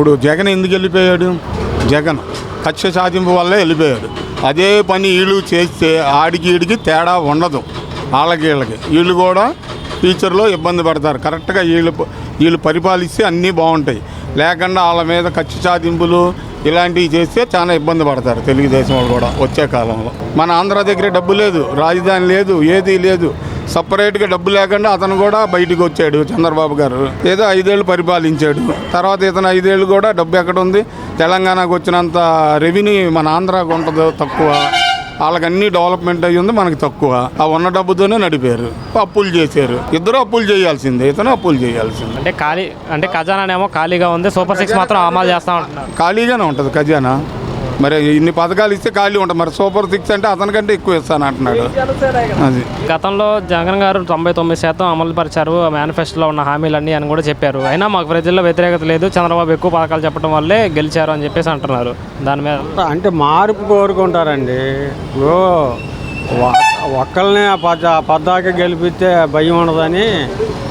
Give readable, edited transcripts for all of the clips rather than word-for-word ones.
ఇప్పుడు జగన్ ఎందుకు వెళ్ళిపోయాడు? జగన్ కక్ష సాధింపు వల్లే వెళ్ళిపోయాడు. అదే పని వీళ్ళు చేస్తే ఆడికి ఈడికి తేడా ఉండదు. వీళ్ళకి వీళ్ళు కూడా ఫ్యూచర్లో ఇబ్బంది పడతారు. కరెక్ట్గా వీళ్ళు పరిపాలిస్తే అన్నీ బాగుంటాయి. లేకుండా వాళ్ళ మీద కక్ష సాధింపులు ఇలాంటివి చేస్తే చాలా ఇబ్బంది పడతారు తెలుగుదేశం వాళ్ళు కూడా వచ్చే కాలంలో. మన ఆంధ్ర దగ్గర డబ్బు లేదు, రాజధాని లేదు, ఏదీ లేదు. సపరేట్గా డబ్బు లేకుండా అతను కూడా బయటకు వచ్చాడు. చంద్రబాబు గారు ఏదో 5 ఏళ్ళు పరిపాలించాడు. తర్వాత ఇతను 5 ఏళ్ళు కూడా డబ్బు ఎక్కడ ఉంది? తెలంగాణకు వచ్చినంత రెవెన్యూ మన ఆంధ్రాకు ఉంటుంది తక్కువ. వాళ్ళకి అన్ని డెవలప్మెంట్ అయ్యి ఉంది, మనకి తక్కువ. ఆ ఉన్న డబ్బుతోనే నడిపారు, అప్పులు చేశారు. ఇద్దరు అప్పులు చేయాల్సిందే, ఇతను అప్పులు చేయాల్సిందే. అంటే ఖజానానేమో ఖాళీగా ఉంది, సూపర్ 6 మాత్రం అమలు చేస్తా ఉంటున్నారు. ఖాళీగానే ఉంటుంది ఖజానా. మరి ఇన్ని పథకాలు ఇస్తే ఖాళీ ఉంటుంది. మరి సూపర్ 6 అంటే అతనికంటే ఎక్కువ ఇస్తాను అంటున్నాడు. అది గతంలో జగన్ గారు 99% అమలు పరిచారు మేనిఫెస్టోలో ఉన్న హామీలన్నీ అని కూడా చెప్పారు. అయినా మాకు ప్రజల్లో వ్యతిరేకత లేదు, చంద్రబాబు ఎక్కువ పథకాలు చెప్పడం వల్లే గెలిచారు అని చెప్పేసి అంటున్నారు. దాని మీద అంటే మార్పు కోరుకుంటారండి. ఇప్పుడు ఒక్కళ్ళని పద్దాక గెలిపిస్తే భయం ఉండదని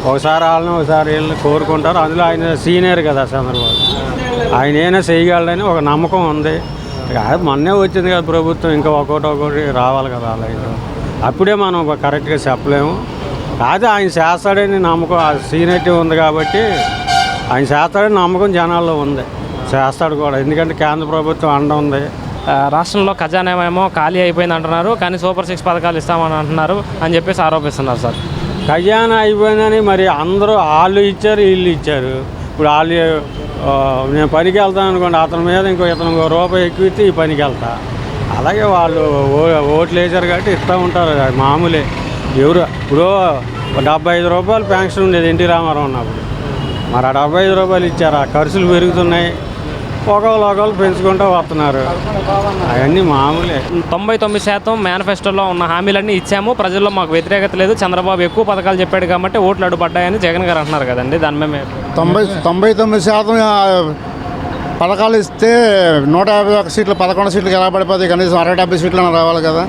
ఒకసారి వాళ్ళని ఒకసారి వీళ్ళని కోరుకుంటారు. అందులో ఆయన సీనియర్ కదా చంద్రబాబు, ఆయన ఏమైనా చేయగలడని ఒక నమ్మకం ఉంది. మొన్నే వచ్చింది కదా ప్రభుత్వం, ఇంకా ఒక్కొక్కటి రావాలి కదా అలాగే. అప్పుడే మనం కరెక్ట్గా చెప్పలేము. కాదు ఆయన చేస్తాడని నమ్మకం, సీనియరిటీ ఉంది కాబట్టి ఆయన చేస్తాడని నమ్మకం జనాల్లో ఉంది. చేస్తాడు కూడా, ఎందుకంటే కేంద్ర ప్రభుత్వం అండ ఉంది. రాష్ట్రంలో ఖజానామేమో ఖాళీ అయిపోయింది అంటున్నారు, కానీ సూపర్ 6 పథకాలు ఇస్తామని అంటున్నారు అని చెప్పేసి ఆరోపిస్తున్నారు సార్. ఖజానా అయిపోయిందని మరి అందరూ వాళ్ళు ఇచ్చారు, వీళ్ళు ఇచ్చారు. ఇప్పుడు వాళ్ళు నేను పనికి వెళ్తాను అనుకోండి, అతని మీద ఇతను రూపాయి ఎక్కువ ఇస్తే ఈ పనికి వెళ్తా. అలాగే వాళ్ళు ఓట్లు వేసారు కాబట్టి ఇస్తూ ఉంటారు, అది మామూలే. ఎవరు ఇప్పుడు 75 రూపాయలు పెన్షన్ ఉండేది ఎన్టీ రామారావు ఉన్నప్పుడు. మరి ఆ 75 రూపాయలు ఇచ్చారు. ఆ ఖర్చులు పెరుగుతున్నాయి, ఒకళ్ళు పెంచుకుంటూ వస్తున్నారు. అవన్నీ మామూలే. 99% మేనిఫెస్టోలో ఉన్న హామీలన్నీ ఇచ్చాము, ప్రజల్లో మాకు వ్యతిరేకత లేదు, చంద్రబాబు ఎక్కువ పథకాలు చెప్పాడు కాబట్టి ఓట్లు అడ్డుపడ్డాయని జగన్ గారు అంటున్నారు కదండి. దాని మీద 99% పథకాలు ఇస్తే 151 సీట్లు 11 సీట్లకు ఎలా పడిపోతాయి? కనీసం 60-70 సీట్లైనా రావాలి కదా.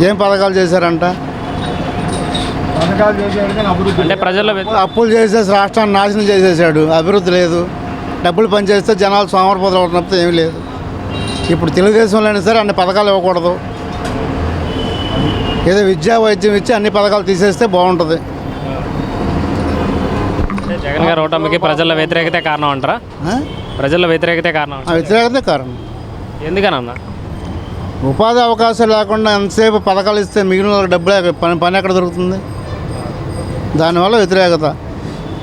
ఏం పథకాలు చేశారంట? అంటే ప్రజల్లో అప్పులు చేసేసి రాష్ట్రాన్ని నాశనం చేసేసాడు. అభివృద్ధి లేదు. డబ్బులు పనిచేస్తే జనాలు సోమరిపోతులు అవుతున్నప్పుడు ఏమీ లేదు. ఇప్పుడు తెలుగుదేశంలో అయినా సరే అన్ని పథకాలు ఇవ్వకూడదు. ఏదో విద్యా వైద్యం ఇచ్చి అన్ని పథకాలు తీసేస్తే బాగుంటుంది. జగన్ గారు ఓటమికి ప్రజల వ్యతిరేకతే కారణం అంటారా? ప్రజల వ్యతిరేకతే కారణం? వ్యతిరేకతే కారణం. ఎందుకనన్నా? ఉపాధి అవకాశాలు లేకుండా ఎంతసేపు పథకాలు ఇస్తే మిగిలిన డబ్బులు పని ఎక్కడ దొరుకుతుంది? దానివల్ల వ్యతిరేకత.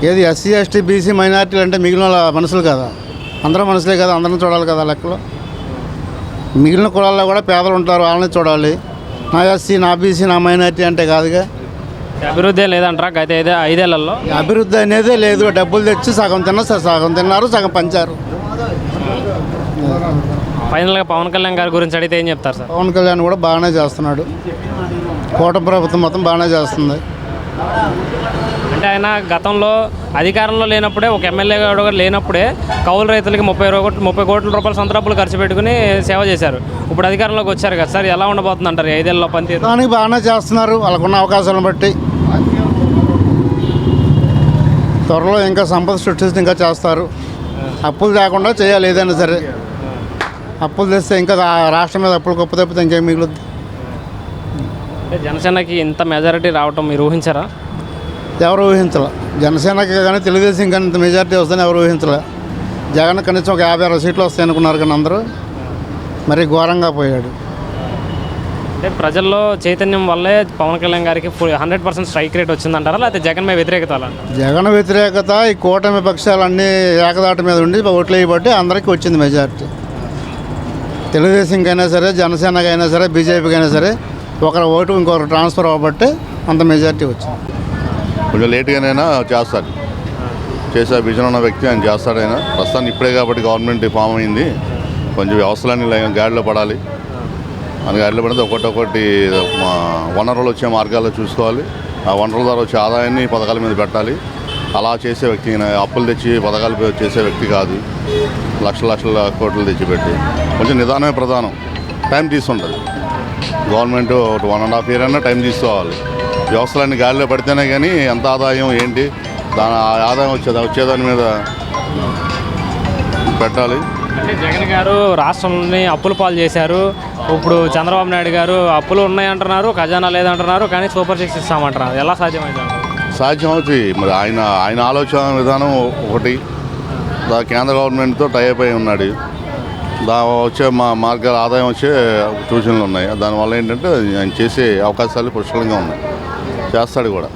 ఏది ఎస్సీ ఎస్టీ బీసీ మైనార్టీలు అంటే మిగిలిన మనుషులు కదా, అందరూ మనుషులే కదా, అందరిని చూడాలి కదా లెక్కలో. మిగిలిన కులాల్లో కూడా పేదలు ఉంటారు, వాళ్ళని చూడాలి. నా ఎస్సీ నా బీసీ నా మైనార్టీ అంటే కాదుగా. అభివృద్ధి లేదంటారా గత 5 ఏళ్లలో? అభివృద్ధి అనేదే లేదు. డబ్బులు తెచ్చి సగం తిన్నారు, సగం పంచారు. ఫైనల్గా పవన్ కళ్యాణ్ గారి గురించి అడిగితే ఏం చెప్తారు సార్? పవన్ కళ్యాణ్ కూడా బాగానే చేస్తున్నాడు. కూటమి ప్రభుత్వం మొత్తం బాగానే చేస్తుంది. అంటే ఆయన గతంలో అధికారంలో లేనప్పుడే, ఒక ఎమ్మెల్యే కూడా లేనప్పుడే కౌలు రైతులకి 30 కోట్ల రూపాయలు సొంత డబ్బులు ఖర్చు పెట్టుకుని సేవ చేశారు. ఇప్పుడు అధికారంలోకి వచ్చారు కదా సార్, ఎలా ఉండబోతుంది అంటారు 5 ఏళ్ళలో పనితీరు? కానీ బాగానే చేస్తున్నారు వాళ్ళకున్న అవకాశాలను బట్టి. త్వరలో ఇంకా సంపద సృష్టిస్తే ఇంకా చేస్తారు. అప్పులు లేకుండా చేయాలి ఏదైనా సరే. అప్పులు తెస్తే ఇంకా రాష్ట్రం మీద అప్పులు గొప్ప తప్పితే ఇంకేం మిగులుద్ది. అంటే జనసేనకి ఇంత మెజారిటీ రావటం మీరు ఊహించారా? ఎవరు ఊహించలే. జనసేనకి కానీ తెలుగుదేశం కానీ ఇంత మెజారిటీ వస్తుందని ఎవరు ఊహించలే. జగన్ కనీసం ఒక 50-60 సీట్లు వస్తాయి అనుకున్నారు, కానీ అందరూ మరీ ఘోరంగా పోయాడు. అంటే ప్రజల్లో చైతన్యం వల్లే పవన్ కళ్యాణ్ గారికి 100% స్ట్రైక్ రేట్ వచ్చిందంటారా, లేకపోతే జగన్ మీద వ్యతిరేకత వల్ల? జగన్ వ్యతిరేకత, ఈ కూటమి పక్షాలన్నీ ఏకదాటి మీద ఉండి ఓట్లు వేయబట్టి అందరికీ వచ్చింది మెజారిటీ. తెలుగుదేశంకైనా సరే, జనసేనకైనా సరే, బీజేపీకైనా సరే ఒకరి ఓటు ఇంకొకరు ట్రాన్స్ఫర్ అవ్వబట్టి అంత మెజారిటీ వచ్చింది. కొంచెం లేట్గానైనా చేస్తాడు, చేసే విజన్ ఉన్న వ్యక్తి ఆయన చేస్తాడైనా. ప్రస్తుతానికి ఇప్పుడే కాబట్టి గవర్నమెంట్ ఫామ్ అయింది, కొంచెం వ్యవస్థలన్నీ గాడిలో పడాలి. అని గాడిలో పడితే ఒక్కొక్కటి వనరులు వచ్చే మార్గాల్లో చూసుకోవాలి. ఆ వనరుల ద్వారా వచ్చే ఆదాయాన్ని పథకాల మీద పెట్టాలి. అలా చేసే వ్యక్తి, అప్పులు తెచ్చి పథకాలు చేసే వ్యక్తి కాదు. లక్షల కోట్లు తెచ్చిపెట్టి కొంచెం నిదానమే ప్రధానం. టైం తీసుకుంటుంది గవర్నమెంట్. 1.5 year అయినా టైం తీసుకోవాలి. వ్యవస్థలన్నీ గాలిలో పడితేనే కానీ ఎంత ఆదాయం ఏంటి, దాని ఆదాయం వచ్చేదాని మీద పెట్టాలి. అంటే జగన్ గారు రాష్ట్రంలోని అప్పుల పాలు చేశారు. ఇప్పుడు చంద్రబాబు నాయుడు గారు అప్పులు ఉన్నాయంటున్నారు, ఖజానా లేదంటున్నారు, కానీ సూపర్ సిక్స్ ఇస్తామంటున్నారు. ఎలా సాధ్యమైంది? సాధ్యం అవుతుంది. మరి ఆయన ఆలోచన విధానం ఒకటి, కేంద్ర గవర్నమెంట్తో టైప్ అయి ఉన్నాడు. వచ్చే మార్గాల ఆదాయం వచ్చే సూచనలు ఉన్నాయి. దానివల్ల ఏంటంటే ఆయన చేసే అవకాశాలు పుష్కలంగా ఉన్నాయి. చేస్తాడు కూడా.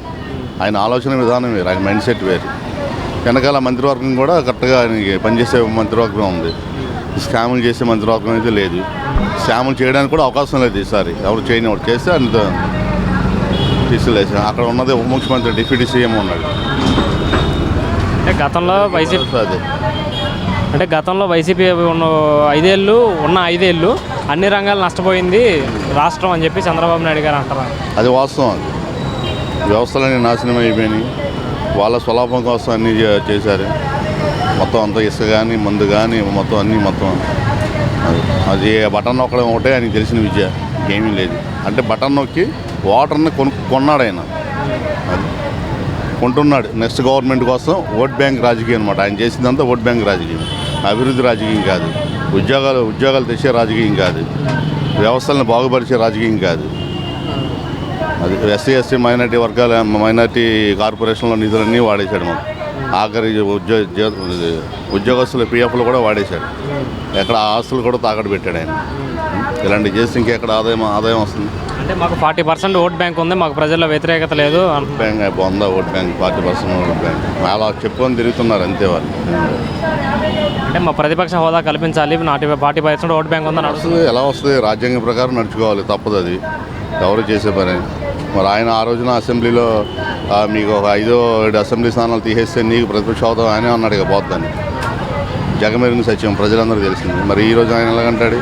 ఆయన ఆలోచన విధానం వేరు, ఆయన మైండ్ సెట్ వేరు. వెనకాల మంత్రివర్గం కూడా కరెక్ట్గా ఆయనకి పనిచేసే మంత్రివర్గం ఉంది. స్కాములు చేసే మంత్రివర్గం అయితే లేదు. స్కాములు చేయడానికి కూడా అవకాశం లేదు ఈసారి. ఎవరు చేయని వాడు చేస్తే అంత తీసుకులేసాం. అక్కడ ఉన్నది ఉప ముఖ్యమంత్రి, డిప్యూటీ సీఎం ఉన్నాడు. అంటే గతంలో వైసీపీ అదే ఉన్న 5 ఏళ్ళు అన్ని రంగాలు నష్టపోయింది రాష్ట్రం అని చెప్పి చంద్రబాబు నాయుడు గారు అంటారు. అది వాస్తవం. అది వ్యవస్థలన్నీ నాశనం అయిపోయినాయి. వాళ్ళ స్వలాభం కోసం అన్నీ చేశారు. మొత్తం అంతా ఇసుక కానీ మందు కానీ మొత్తం అది బటన్ నొక్కడం ఒకటే ఆయనకి తెలిసిన విద్య, ఏమీ లేదు. అంటే బటన్ నొక్కి వాటర్ని కొన్నాడు ఆయన. అది కొంటున్నాడు నెక్స్ట్ గవర్నమెంట్ కోసం. ఓట్ బ్యాంక్ రాజకీయం అనమాట. ఆయన చేసిందంతా ఓట్ బ్యాంక్ రాజకీయం, అభివృద్ధి రాజకీయం కాదు. ఉద్యోగాలు తెచ్చే రాజకీయం కాదు. వ్యవస్థలను బాగుపరిచే రాజకీయం కాదు. అది ఎస్సీ ఎస్టీ మైనార్టీ కార్పొరేషన్లో నిధులన్నీ వాడేశాడు. మాకు ఆఖరి ఉద్యోగస్తుల పిఎఫ్లు కూడా వాడేశాడు. ఎక్కడ ఆస్తులు కూడా తాకట్టు పెట్టాడు ఆయన. ఇలాంటి చేసి ఇంకెక్కడ ఆదాయం వస్తుంది? అంటే మాకు 40% ఓట్ బ్యాంక్ ఉంది, మాకు ప్రజల్లో వ్యతిరేకత లేదు. బ్యాంక్ బాగుందా? ఓట్ బ్యాంక్ 40% ఓట్ బ్యాంక్ అలా చెప్పుకొని తిరుగుతున్నారు అంతే వాళ్ళు. అంటే మా ప్రతిపక్ష హోదా కల్పించాలి, 40% ఓట్ బ్యాంక్ ఉందని వస్తుంది. ఎలా వస్తుంది? రాజ్యాంగం ప్రకారం నడుచుకోవాలి, తప్పదు. అది ఎవరు చేసే పని. మరి ఆయన ఆ రోజున అసెంబ్లీలో మీకు ఒక 5-7 అసెంబ్లీ స్థానాలు తీసేస్తే నీకు ప్రతిపక్ష హోదా ఆయనే అన్నాడు ఇక పోద్దని. జగమెరిగిన సత్యం ప్రజలందరూ తెలిసింది. మరి ఈరోజు ఆయన ఎలాగంటాడు?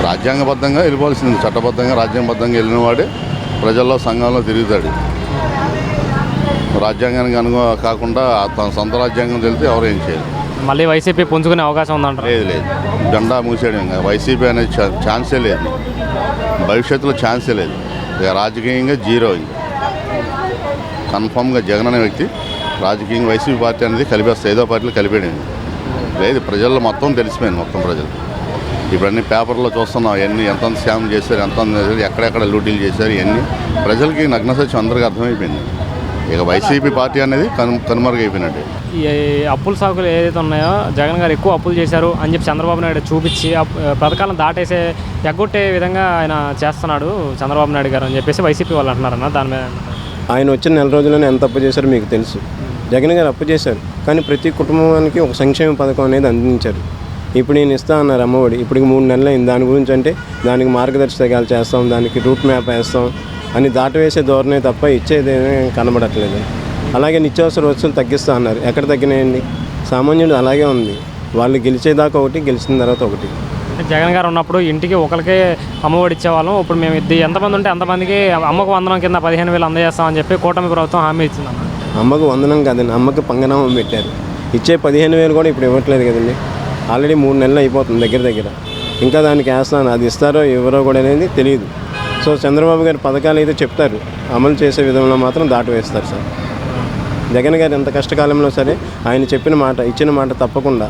రాజ్యాంగబద్ధంగా వెళ్ళిపోవాల్సింది, చట్టబద్ధంగా రాజ్యాంగబద్ధంగా వెళ్ళిన వాడే ప్రజల్లో సంఘంలో తిరుగుతాడు. రాజ్యాంగానికి కాకుండా తన సొంత రాజ్యాంగం తెలితే ఎవరు ఏం చేయరు. మళ్ళీ వైసీపీ పుంజుకునే అవకాశం ఉందంటారు? లేదు. జెండా మూసేయడం వైసీపీ అనేది ఛాన్సే లేదు. భవిష్యత్తులో ఛాన్సే లేదు. ఇక రాజకీయంగా జీరో. ఇంకా కన్ఫామ్గా జగన్ అనే వ్యక్తి రాజకీయంగా వైసీపీ పార్టీ అనేది కలిపేస్తే ఏదో పార్టీలో కలిపేయడం లేదు. ప్రజల్లో మొత్తం తెలిసిపోయింది. మొత్తం ప్రజలు ఇప్పుడు అన్ని పేపర్లో చూస్తున్నాం. ఇవన్నీ ఎంత స్కామ్ చేశారు, ఎంత ఎక్కడెక్కడ లూటీలు చేశారు, ఇవన్నీ ప్రజలకి నగ్న సత్యం అందరికీ అర్థమైపోయింది. ఇక వైసీపీ పార్టీ అనేది కనుమరుగైపోయినట్టు. ఈ అప్పుల సాకులు ఏదైతే ఉన్నాయో జగన్ గారు ఎక్కువ అప్పులు చేశారు అని చెప్పి చంద్రబాబు నాయుడు చూపించి పథకాలను ఎగ్గొట్టే విధంగా ఆయన చేస్తున్నాడు చంద్రబాబు నాయుడు గారు అని చెప్పేసి వైసీపీ వాళ్ళు అంటున్నారన్న. దాని మీద ఆయన వచ్చిన 4 రోజుల్లోనే ఎంత అప్పు చేశారో మీకు తెలుసు. జగన్ గారు అప్పు చేశారు, కానీ ప్రతి కుటుంబానికి ఒక సంక్షేమ పథకం అనేది అందించారు. ఇప్పుడు నేను ఇస్తా అన్నారు అమ్మఒడి. ఇప్పటికి 3 నెలలు అయింది. దాని గురించి అంటే దానికి మార్గదర్శకాలు చేస్తాం, దానికి రూట్ మ్యాప్ వేస్తాం అని దాటవేసే ధోరణే తప్ప ఇచ్చేదేమీ కనబడట్లేదు. అలాగే నిత్యావసర వస్తువులు తగ్గిస్తా అన్నారు. ఎక్కడ తగ్గినాయండి? సామాన్యుడు అలాగే ఉంది. వాళ్ళు గెలిచేదాకా ఒకటి, గెలిచిన తర్వాత ఒకటి. జగన్ గారు ఉన్నప్పుడు ఇంటికి ఒకరికే అమ్మఒడి ఇచ్చేవాళ్ళం. ఇప్పుడు మేము ఎంతమంది ఉంటే అంతమందికి అమ్మకు వందనం కింద 15,000 అందజేస్తామని చెప్పి కూటమి ప్రభుత్వం హామీ ఇచ్చిందన్న. అమ్మకు వందనం కాదండి, అమ్మకి పంగనామం పెట్టారు. ఇచ్చే 15,000 కూడా ఇప్పుడు ఇవ్వట్లేదు కదండి. ఆల్రెడీ 3 నెలలు అయిపోతుంది దగ్గర. ఇంకా దానికి వేస్తాను, అది ఇస్తారో ఎవరో కూడా అనేది తెలియదు. సో చంద్రబాబు గారి పథకాలు అయితే చెప్తారు, అమలు చేసే విధంలో మాత్రం దాటవేస్తారు సార్. జగన్ గారు ఎంత కష్టకాలంలో సరే ఆయన చెప్పిన మాట, ఇచ్చిన మాట తప్పకుండా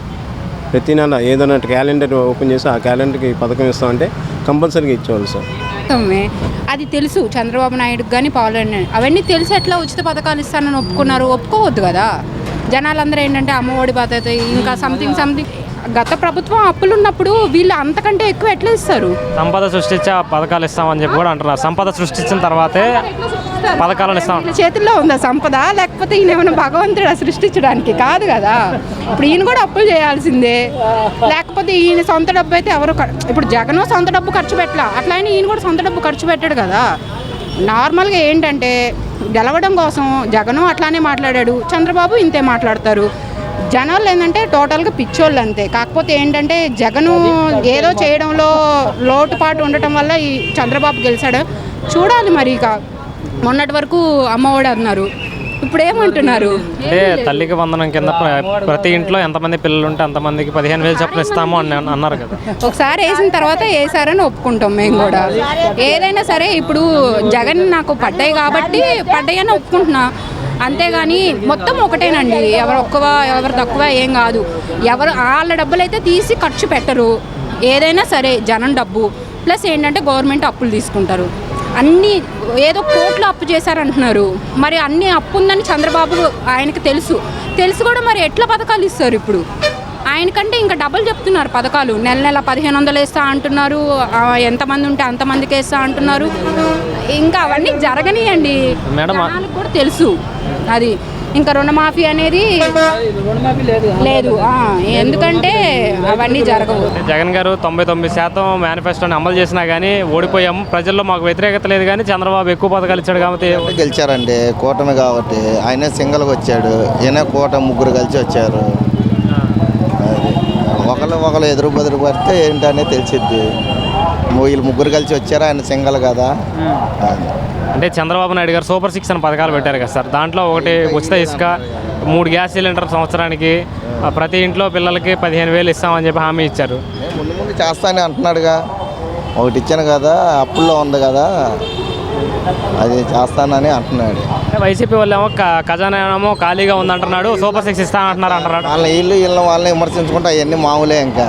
ప్రతి నెల ఏదైనా క్యాలెండర్ ఓపెన్ చేసి ఆ క్యాలెండర్కి పథకం ఇస్తామంటే కంపల్సరీగా ఇచ్చేవాళ్ళు సార్. అది తెలుసు చంద్రబాబు నాయుడుకి కానీ పవన్ అవన్నీ తెలిసి ఎట్లా ఉచిత పథకాలు ఇస్తానని ఒప్పుకోవద్దు కదా. జనాలందరూ ఏంటంటే అమ్మఒడి బాధ్యత ఇంకా సంథింగ్ గత ప్రభుత్వం అప్పులు ఉన్నప్పుడు వీళ్ళు అంతకంటే ఎక్కువ ఎట్లా ఇస్తారు? సంపద సృష్టించే పథకాలు ఇస్తామని చెప్పి కూడా అంటున్నారు. సంపద సృష్టించిన తర్వాతే పథకాలను ఇస్తాం. చేతుల్లో ఉందా సంపద? లేకపోతే ఈయన ఏమైనా భగవంతుడు సృష్టించడానికి కాదు కదా. ఇప్పుడు ఈయన కూడా అప్పులు చేయాల్సిందే. లేకపోతే ఈయన సొంత డబ్బు అయితే ఎవరు ఇప్పుడు జగన్ సొంత డబ్బు ఖర్చు పెట్టలా, అట్లా అయినా ఈయన కూడా సొంత డబ్బు ఖర్చు పెట్టాడు కదా. నార్మల్గా ఏంటంటే గెలవడం కోసం జగను అట్లానే మాట్లాడాడు, చంద్రబాబు ఇంతే మాట్లాడతారు. జనాలు ఏంటంటే టోటల్గా పిచ్చోళ్ళు అంతే. కాకపోతే ఏంటంటే జగను ఏదో చేయడంలో లోటుపాటు ఉండటం వల్ల ఈ చంద్రబాబు గెలిచాడు. చూడాలి మరి. ఇక మొన్నటి వరకు అమ్మఒడి అన్నారు, ఇప్పుడు ఏమంటున్నారు? అంటే తల్లికి వందనం కింద ప్రతి ఇంట్లో ఎంతమంది పిల్లలు ఉంటే అంతమందికి 15,000 చొప్పున ఇస్తాము అని అన్నారు కదా. ఒకసారి వేసిన తర్వాత వేసారని ఒప్పుకుంటాం మేము కూడా. ఏదైనా సరే ఇప్పుడు జగన్ నాకు పడ్డాయి కాబట్టి పడ్డాయని ఒప్పుకుంటున్నా. అంతేగాని మొత్తం ఒకటేనండి. ఎవరు ఎక్కువ ఎవరు తక్కువ ఏం కాదు. ఎవరు వాళ్ళ డబ్బులు అయితే తీసి ఖర్చు పెట్టరు. ఏదైనా సరే జనం డబ్బు ప్లస్ ఏంటంటే గవర్నమెంట్ అప్పులు తీసుకుంటారు. అన్నీ ఏదో కోట్లు అప్పు చేశారంటున్నారు. మరి అన్ని అప్పు ఉందని చంద్రబాబు ఆయనకు తెలుసు కూడా మరి ఎట్లా పథకాలు ఇస్తారు ఇప్పుడు? ఆయనకంటే ఇంకా డబుల్ చెప్తున్నారు పథకాలు. నెల నెల 1500 వేస్తా అంటున్నారు. ఎంతమంది ఉంటే అంతమందికి వేస్తా అంటున్నారు. ఇంకా అవన్నీ జరగనియండి. జనాలకు కూడా తెలుసు అది. ఇంకా రుణమాఫీ అనేది లేదు. ఎందుకంటే అవన్నీ జరగవు. జగన్ గారు 99% మేనిఫెస్టోని అమలు చేసినా కానీ ఓడిపోయాము. ప్రజల్లో మాకు వ్యతిరేకత లేదు, కానీ చంద్రబాబు ఎక్కువ పథకాలు ఇచ్చాడు కాబట్టి గెలిచారండి. కూటమి కాబట్టి ఆయన సింగల్గా వచ్చాడు. ఈయన కూటమి ముగ్గురు కలిసి వచ్చారు. ఒకళ్ళు ఎదురు బెదురు పడితే ఏంటనే తెలిసిద్ది. వీళ్ళు ముగ్గురు కలిసి వచ్చారు, ఆయన సింగల్ కదా. అంటే చంద్రబాబు నాయుడు గారు సూపర్ 6 అని పథకాలు పెట్టారు కదా సార్. దాంట్లో ఒకటి ఉచిత ఇసుక, 3 గ్యాస్ సిలిండర్ సంవత్సరానికి, ప్రతి ఇంట్లో పిల్లలకి 15,000 ఇస్తామని చెప్పి హామీ ఇచ్చారు. ముందు చేస్తానని అంటున్నాడుగా. ఒకటి ఇచ్చాను కదా, అప్పుల్లో ఉంది కదా, అది చేస్తానని అంటున్నాడు. వైసీపీ వాళ్ళేమో ఖజానా ఏమో ఖాళీగా ఉందంటున్నాడు, సూపర్ 6 ఇస్తానంటున్నారు. వాళ్ళని వీళ్ళని విమర్శించుకుంటే అవన్నీ మామూలే. ఇంకా